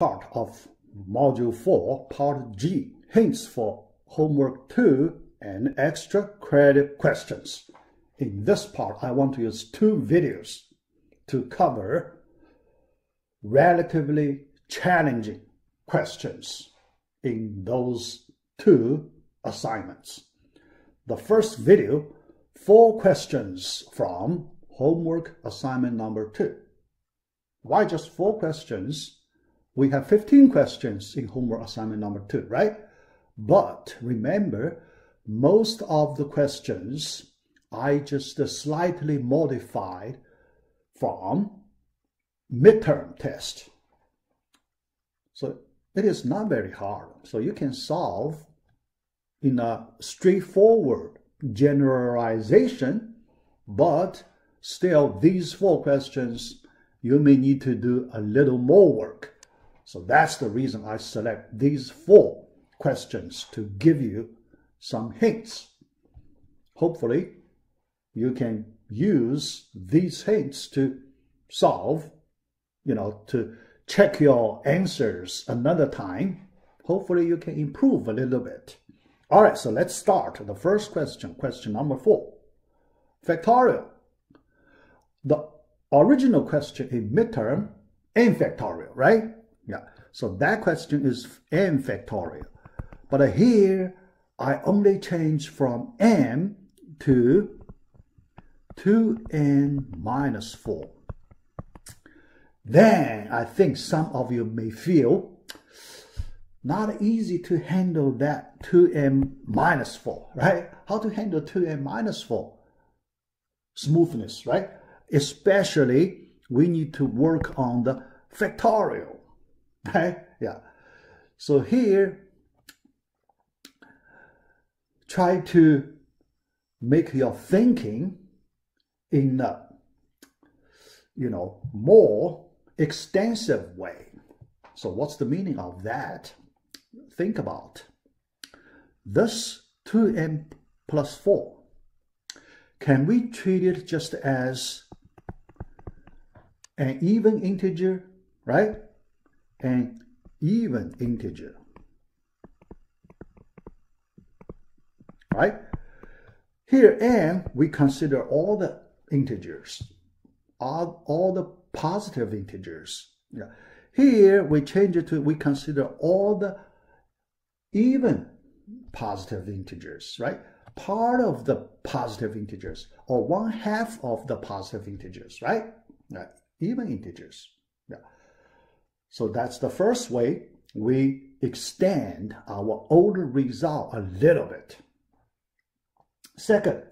part of Module 4, Part G, Hints for Homework 2 and Extra Credit Questions. In this part, I want to use 2 videos to cover relatively challenging questions in those 2 assignments. The first video, 4 questions from homework assignment number 2. Why just 4 questions? We have 15 questions in homework assignment number 2, right? But remember, most of the questions I just slightly modified from midterm test. So it is not very hard. So you can solve in a straightforward generalization, but still these 4 questions you may need to do a little more work. So that's the reason I select these 4 questions to give you some hints. Hopefully you can use these hints to solve, to check your answers another time. Hopefully you can improve a little bit. All right, so let's start. The first question, question number 4. Factorial. The original question in midterm, n factorial, right? Yeah, so that question is n factorial. But here, I only change from n to 2n minus 4. Then I think some of you may feel not easy to handle that 2n minus 4, right? How to handle 2n minus 4? Smoothness, right? Especially we need to work on the factorial, right? Yeah. So here, try to make your thinking in a, more extensive way. So what's the meaning of that? Think about this 2n plus 4. Can we treat it just as an even integer, right? An even integer, right? Here, n, we consider all the integers, all the positive integers. Yeah. Here, we change it to, we consider all the even positive integers, right? Part of the positive integers, or 1/2 of the positive integers, right? Yeah. Even integers. Yeah. So that's the first way we extend our old result a little bit. Second,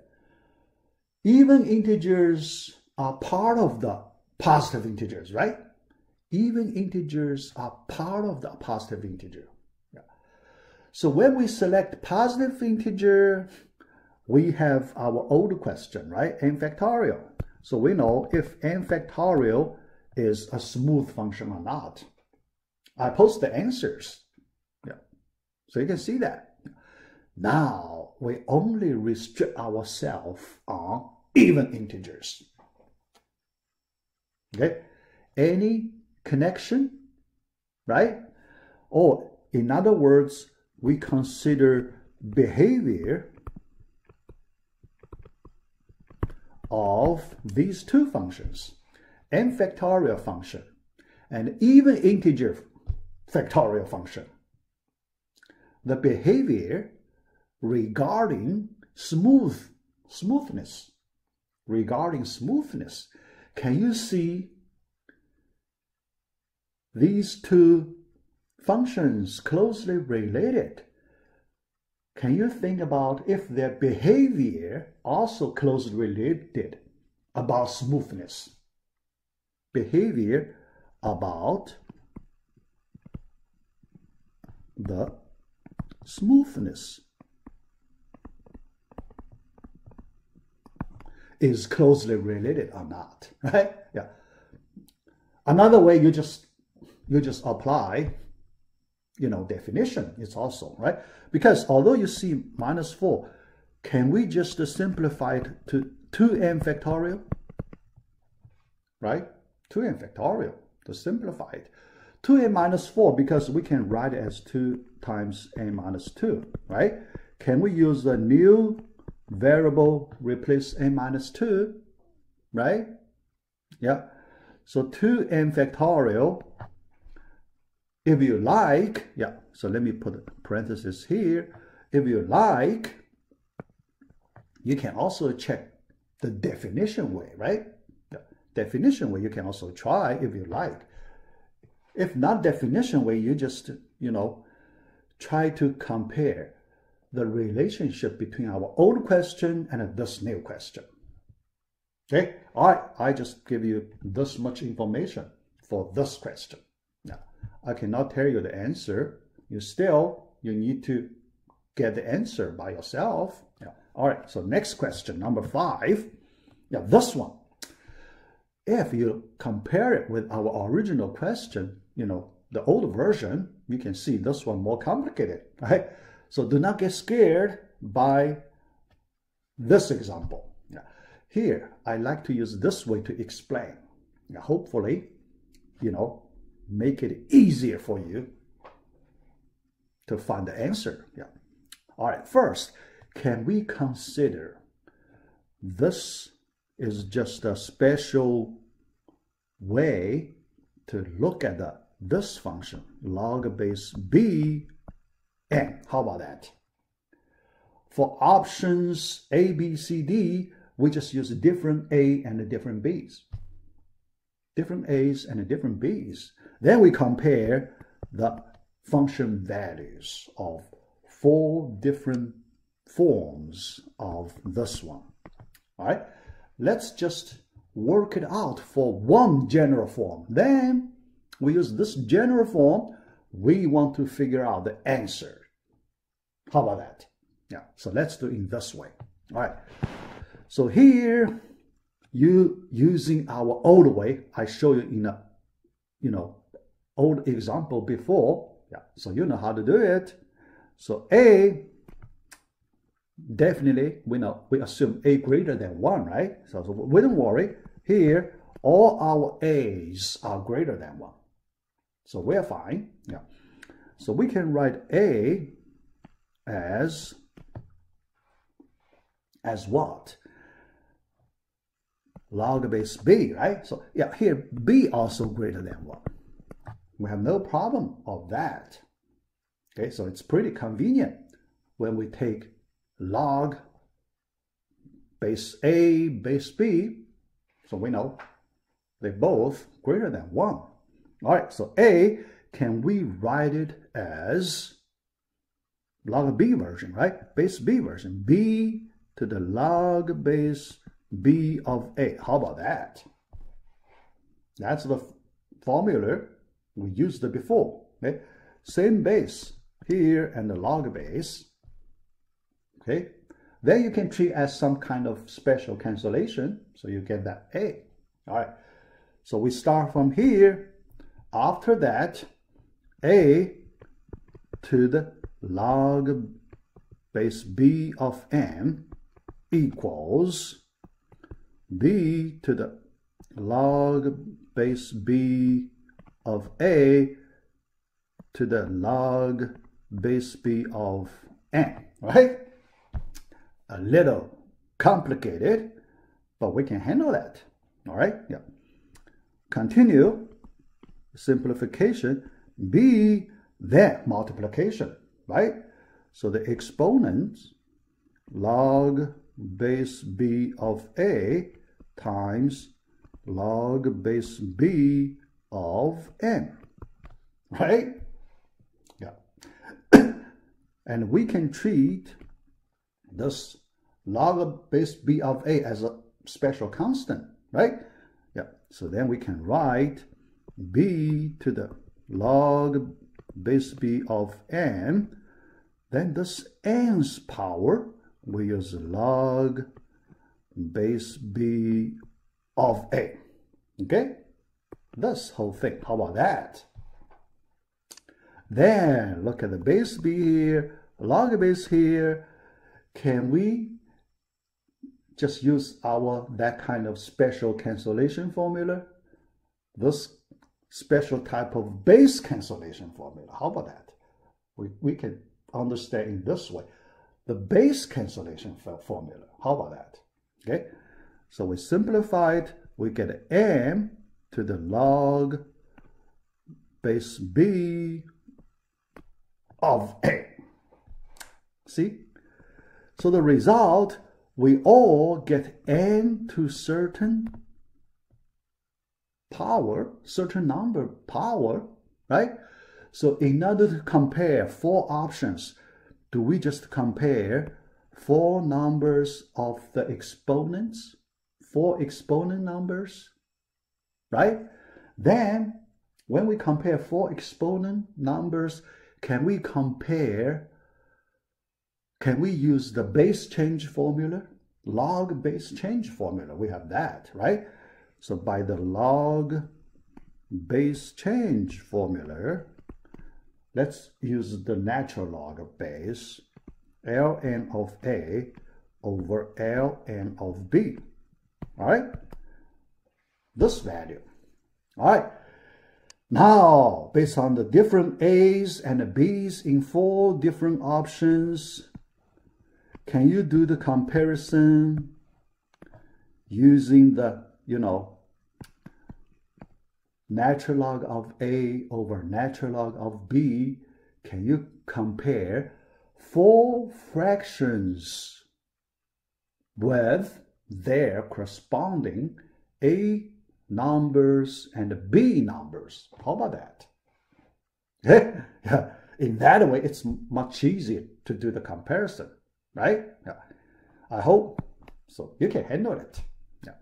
even integers are part of the positive integers, right? Even integers are part of the positive integer. Yeah. So when we select positive integer, we have our old question, right? N factorial. So we know if n factorial is a smooth function or not. I post the answers. Yeah. So you can see that. Now we only restrict ourselves on even integers. Okay? Any connection, right? Or in other words, we consider behavior of these 2 functions, n factorial function and even integer factorial function. The behavior regarding smoothness. Regarding smoothness, can you see these 2 functions closely related? Can you think about if their behavior also closely related about smoothness? Behavior about the smoothness is closely related or not, right? Yeah. Another way you just apply, definition is also, right? Because although you see minus 4, can we just simplify it to 2n factorial, right? 2n factorial to simplify it. 2n minus 4, because we can write it as 2 times n minus 2, right? Can we use the new variable, replace n minus 2, right? Yeah. So 2n factorial, if you like, yeah, so let me put a parenthesis here. If you like, you can also check the definition way, right? The definition way you can also try if you like. If not definition way, you just, try to compare the relationship between our old question and this new question. Okay, all right, I just give you this much information for this question. Now, I cannot tell you the answer. You need to get the answer by yourself. Yeah. All right, so next question, number 5. Yeah, this one. If you compare it with our original question, the old version, you can see this one more complicated, right? So do not get scared by this example. Yeah. Here, I like to use this way to explain. Now, hopefully, make it easier for you to find the answer. Yeah. All right, first, can we consider this is just a special way to look at this function, log base b n. How about that? For options A, B, C, D, we just use different A and different B's. Different A's and different B's. Then we compare the function values of 4 different forms of this one. All right, let's just work it out for one general form. Then we use this general form. We want to figure out the answer. How about that? Yeah, so let's do it in this way. All right, so here, using our old way, I show you in a, old example before. Yeah, so you know how to do it. So A, definitely, we assume A greater than 1, right? So we don't worry. Here, all our A's are greater than 1. So we're fine. Yeah. So we can write A as what? Log base B, right? So yeah, here B also greater than 1. We have no problem of that. Okay, so it's pretty convenient when we take log base A, base B, so we know they both greater than 1. All right, so A, can we write it as log B version, right? Base B version, B to the log base B of A. How about that? That's the formula we used before. Okay, same base here and the log base. Okay, then you can treat as some kind of special cancellation, so you get that A. All right, so we start from here. After that, A to the log base B of n equals B to the log base B of A to the log base B of n, right? A little complicated, but we can handle that. All right, yeah. Continue, simplification, B, then multiplication, right? So the exponents, log base B of A times log base B of n, right? Yeah. And we can treat this log base B of A as a special constant, right? Yeah. So then we can write B to the log base B of n. Then this n's power, we use log base B of A. Okay? This whole thing. How about that? Then look at the base B here, log base here. Can we just use that kind of special cancellation formula? This special type of base cancellation formula. How about that? We can understand in this way. The base cancellation formula. How about that? Okay, so we simplify it. We get m to the log base b of a. See? So the result, we all get n to certain power, certain number power, right? So in order to compare 4 options, do we just compare 4 numbers of the exponents, 4 exponent numbers, right? Then when we compare 4 exponent numbers, can we use the base change formula? Log base change formula, we have that, right? So by the log base change formula, let's use the natural log of base, ln of a over ln of b, all right? This value, all right? Now, based on the different a's and b's in 4 different options, can you do the comparison using the, natural log of a over natural log of b? Can you compare 4 fractions with their corresponding a numbers and b numbers? How about that? Yeah. In that way, it's much easier to do the comparison, right? Yeah. I hope so you can handle it. Yeah.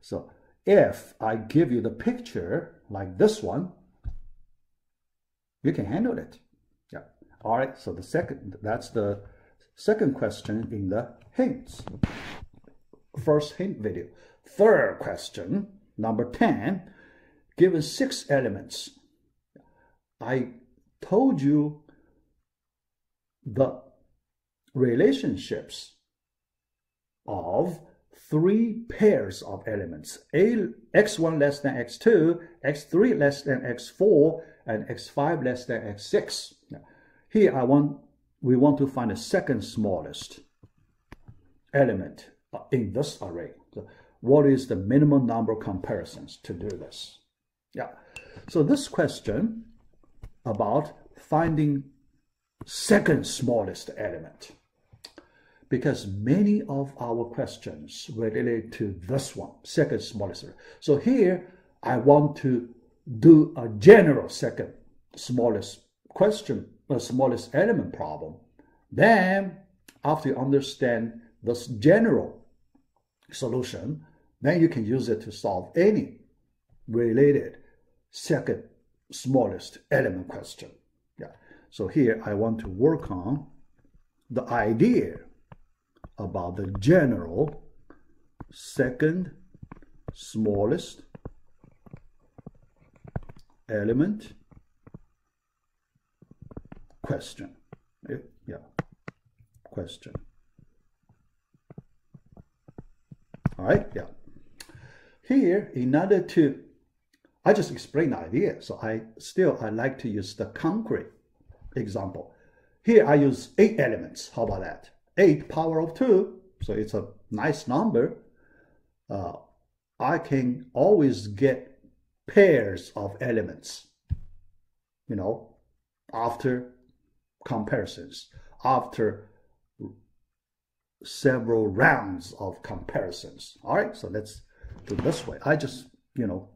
So if I give you the picture like this one, you can handle it. Yeah. All right. So that's the second question in the hints. First hint video. Third question, number 10, given 6 elements. I told you the relationships of 3 pairs of elements, x1 less than x2, x3 less than x4, and x5 less than x6. Here we want to find the second smallest element in this array. So what is the minimum number of comparisons to do this? Yeah. So this question about finding second smallest element, because many of our questions relate to this one, second smallest. So here I want to do a general second smallest question, smallest element problem. Then after you understand this general solution, then you can use it to solve any related second smallest element question. Yeah. So here I want to work on the idea about the general second smallest element question. Yeah, question. All right, yeah. Here, in order to, I just explained the idea, so I like to use the concrete example. Here I use 8 elements. How about that? 8 power of 2, so it's a nice number. I can always get pairs of elements, after comparisons, after several rounds of comparisons. All right, so let's do it this way. I just,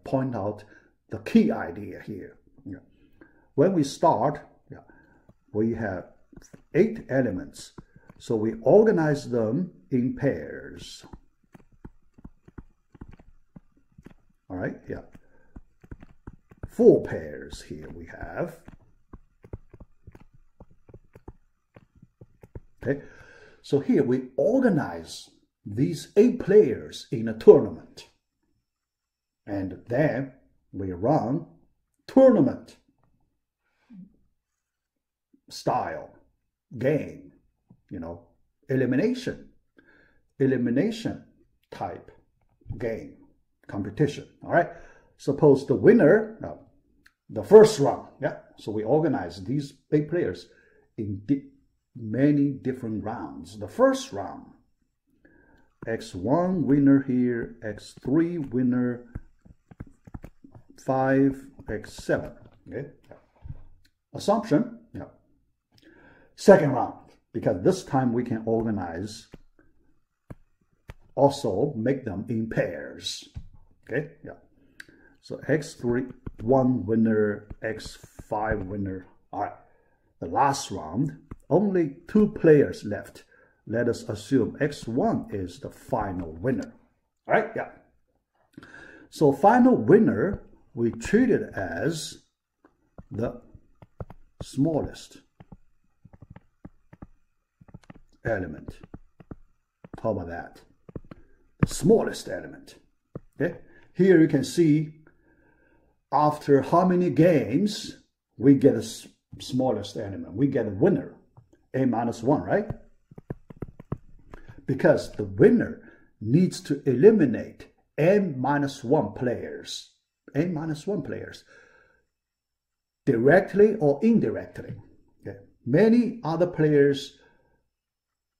point out the key idea here. Yeah. When we start, we have 8 elements. So we organize them in pairs. All right, yeah. 4 pairs here we have. Okay, so here we organize these 8 players in a tournament. And then we run tournament style game, elimination type game, competition. All right, suppose the winner, the first round. Yeah, so we organize these 8 players in many different rounds. The first round, X1 winner here, X3 winner, 5, X7. Okay. Assumption. Yeah. Second round, because this time we can organize, also make them in pairs. Okay. Yeah. So X3 1 winner, X5 winner. All right. The last round, only 2 players left. Let us assume X1 is the final winner. All right, yeah. So final winner, we treat it as the smallest element. How about that? The smallest element. Okay. Here you can see after how many games we get a smallest element. We get a winner, A-1, right? Because the winner needs to eliminate N-1 players. N-1 players. Directly or indirectly. Okay. Many other players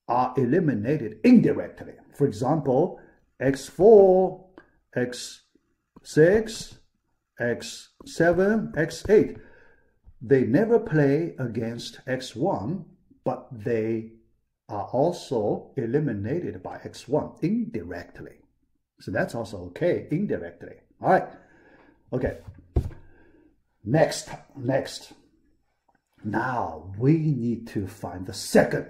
are eliminated indirectly. For example, X4, X6, X7, X8. They never play against X1, but they are also eliminated by X1 indirectly. So that's also okay, indirectly. All right. Okay. Next. Now we need to find the second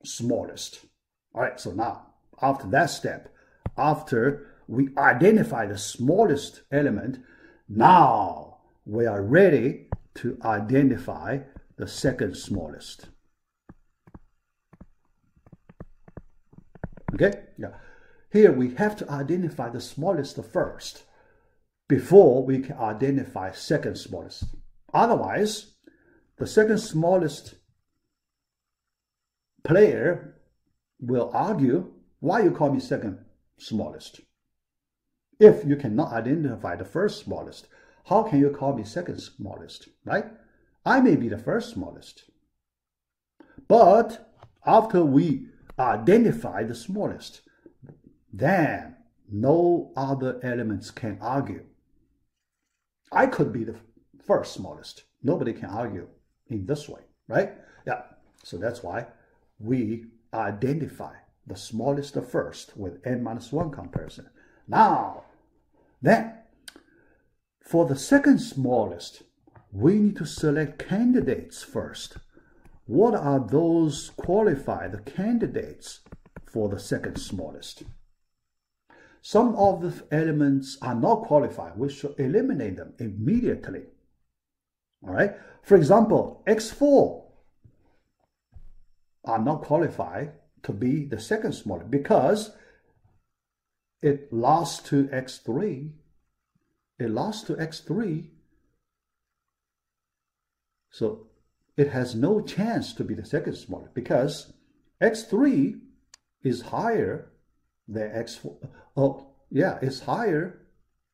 smallest. All right. So now, after that step, after we identify the smallest element, now we are ready to identify the second smallest. Okay? Yeah. Here we have to identify the smallest first before we can identify second smallest. Otherwise, the second smallest player will argue, why you call me second smallest? If you cannot identify the first smallest, how can you call me second smallest, right? I may be the first smallest. But after we identify the smallest, then no other elements can argue. I could be the first smallest. Nobody can argue in this way, right? Yeah. So that's why we identify the smallest first with N-1 comparison. Now, then, for the second smallest, we need to select candidates first. What are those qualified candidates for the second smallest? Some of the elements are not qualified. We should eliminate them immediately. All right. For example, X4 are not qualified to be the second smallest because it lost to X3. It lost to X3. So it has no chance to be the second smallest because X3 is higher than X4. Oh, yeah, it's higher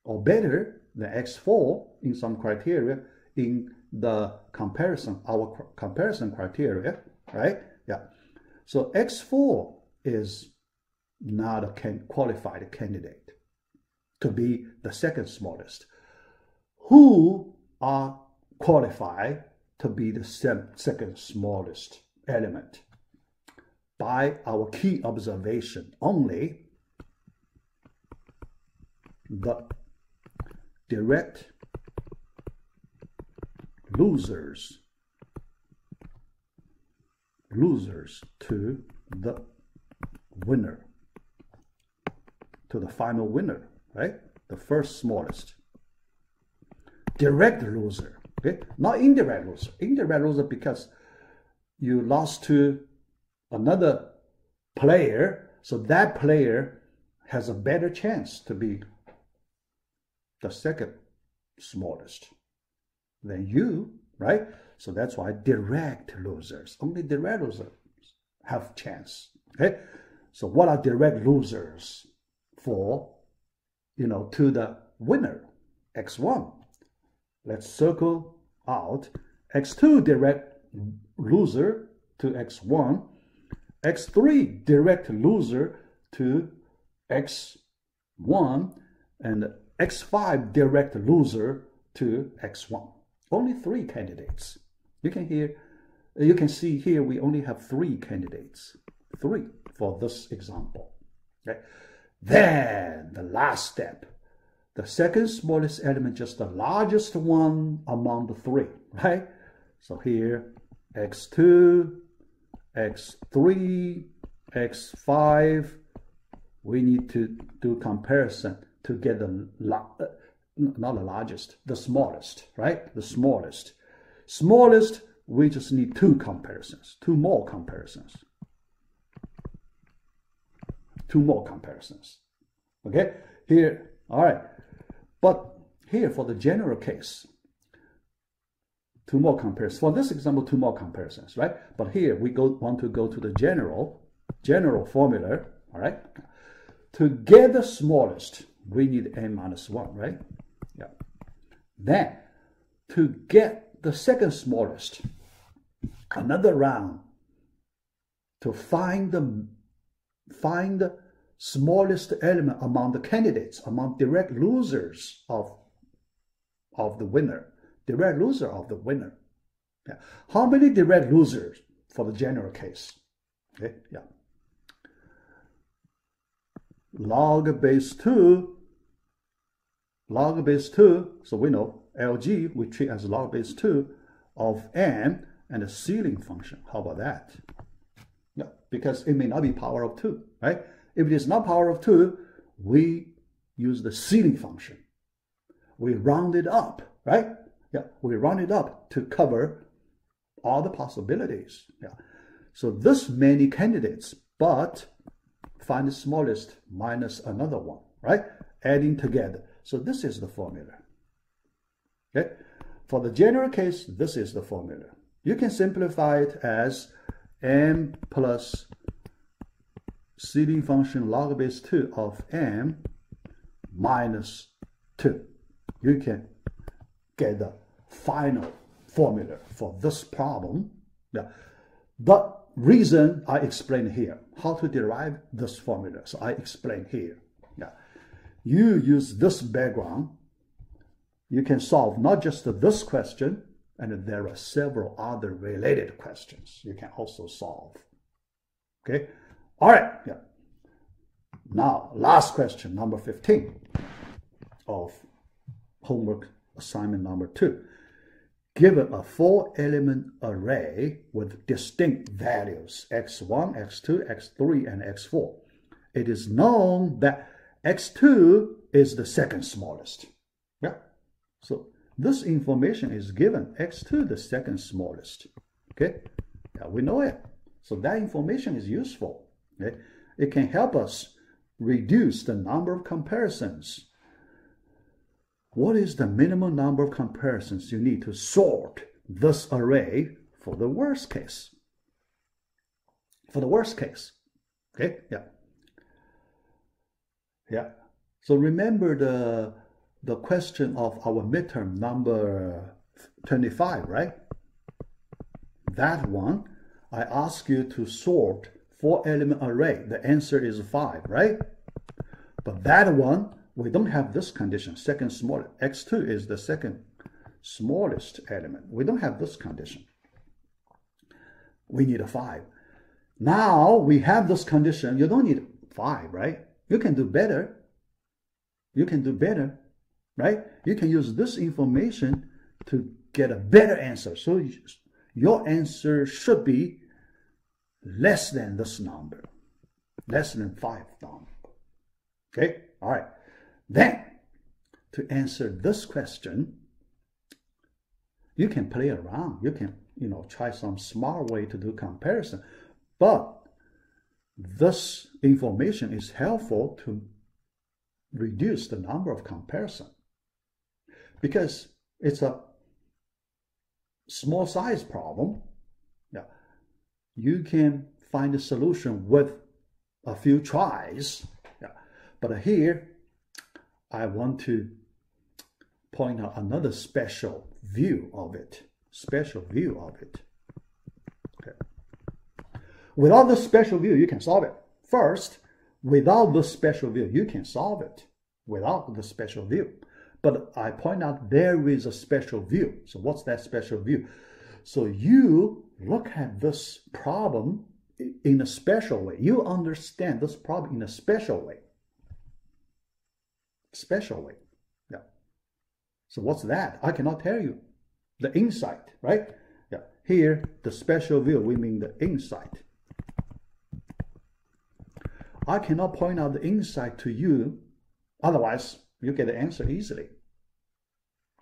or better than X4 in some criteria in the comparison, our comparison criteria, right? Yeah. So X4 is not a qualified candidate to be the second smallest. Who are qualified to be the second smallest element? By our key observation, only the direct losers to the winner, to the final winner, right? The first smallest. Direct loser, okay? Not indirect loser. Indirect loser because you lost to another player, so that player has a better chance to be the second smallest than you, right? So that's why direct losers, only direct losers have chance, okay? So what are direct losers for, to the winner, X1? let's circle out x2 direct loser to x1, x3 direct loser to x1, and x5 direct loser to x1. Only 3 candidates. You can see here we only have 3 candidates. 3 for this example. Okay. Then the last step, the second smallest element, just the largest one among the 3, right? So here, x2, x3, x5, we need to do comparison to get the, not the largest, the smallest, right? The smallest. Smallest, we just need 2 comparisons, 2 more comparisons. 2 more comparisons. Okay, here, all right. But here for the general case, 2 more comparisons. For this example, 2 more comparisons, right? But here we want to go to the general formula, all right? To get the smallest, we need n minus 1, right? Yeah. Then to get the second smallest, another round to find the smallest element among the candidates, among direct losers of the winner. Direct loser of the winner. Yeah. How many direct losers for the general case? Okay, yeah. Log base 2, so we know LG we treat as log base 2 of n and a ceiling function. How about that? Yeah, because it may not be power of 2, right? If it is not power of 2, we use the ceiling function. We round it up, right? Yeah, we round it up to cover all the possibilities. Yeah. So this many candidates, but find the smallest minus another one, right? Adding together. So this is the formula. Okay? For the general case, this is the formula. You can simplify it as m plus ceiling function log base 2 of m minus 2. You can get the final formula for this problem. Yeah. The reason I explain here, how to derive this formula. So I explain here. Yeah. You use this background. You can solve not just this question, and there are several other related questions you can also solve. Okay. All right. Yeah. Now, last question, number 15 of homework assignment number 2. Given a 4-element array with distinct values, x1, x2, x3, and x4, it is known that x2 is the second smallest. Yeah. So this information is given, x2 the second smallest. Okay. Yeah, we know it. So that information is useful. Okay? It can help us reduce the number of comparisons. What is the minimum number of comparisons you need to sort this array for the worst case? For the worst case. Okay? Yeah. Yeah. So remember the question of our midterm number 25, right? That one, I ask you to sort 4-element array. The answer is 5, right? But that one, we don't have this condition, second smallest. x2 is the second smallest element. We don't have this condition. We need a 5. Now we have this condition. You don't need 5, right? You can do better. You can do better, right? You can use this information to get a better answer. So your answer should be less than this number, less than 5 number. Okay, all right. Then, to answer this question, you can play around. You can, try some smart way to do comparison. But this information is helpful to reduce the number of comparison because it's a small size problem. Yeah. You can find a solution with a few tries. Yeah. But here, I want to point out another special view of it. Okay. Without the special view, you can solve it. First, without the special view, you can solve it without the special view. But I point out there is a special view. So what's that special view? So you look at this problem in a special way. You understand this problem in a special way. Yeah. So what's that? I cannot tell you. The insight, right? Yeah. Here, the special view, we mean the insight. I cannot point out the insight to you. Otherwise, you get the answer easily.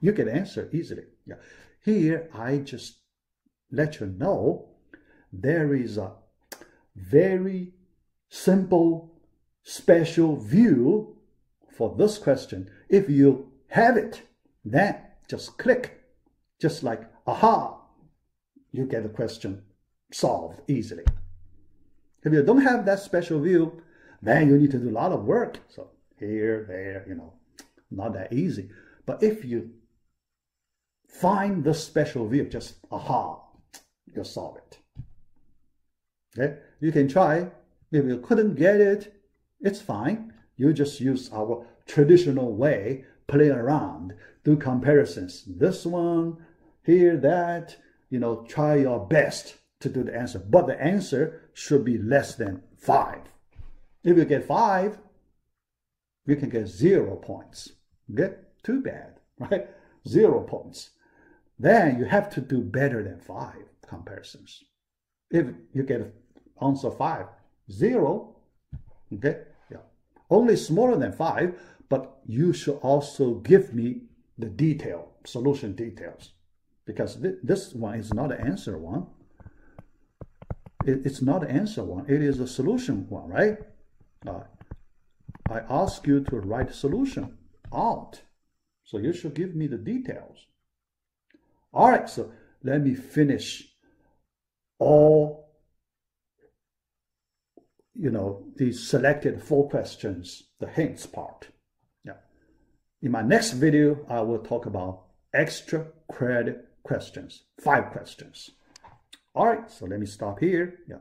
Yeah. Here, I just let you know there is a very simple special view for this question. If you have it, then just click. Just like, aha, you get the question solved easily. If you don't have that special view, then you need to do a lot of work. So here, there, not that easy. But if you find the special view, just, aha, you solve it. Okay, you can try. If you couldn't get it, it's fine. You just use our traditional way, play around, do comparisons. This one, here, that, try your best to do the answer. But the answer should be less than 5. If you get 5, you can get 0 points. Okay? Too bad, right? 0 points. Then you have to do better than 5 comparisons. If you get answer 5, 0, okay? Yeah. Only smaller than 5, but you should also give me the solution details. Because this one is not an answer one. It's not an answer one. It is a solution one, right? I ask you to write the solution out. So you should give me the details. All right, so let me finish all, these selected 4 questions, the hints part. Yeah. In my next video, I will talk about extra credit questions, 5 questions. All right, so let me stop here. Yeah.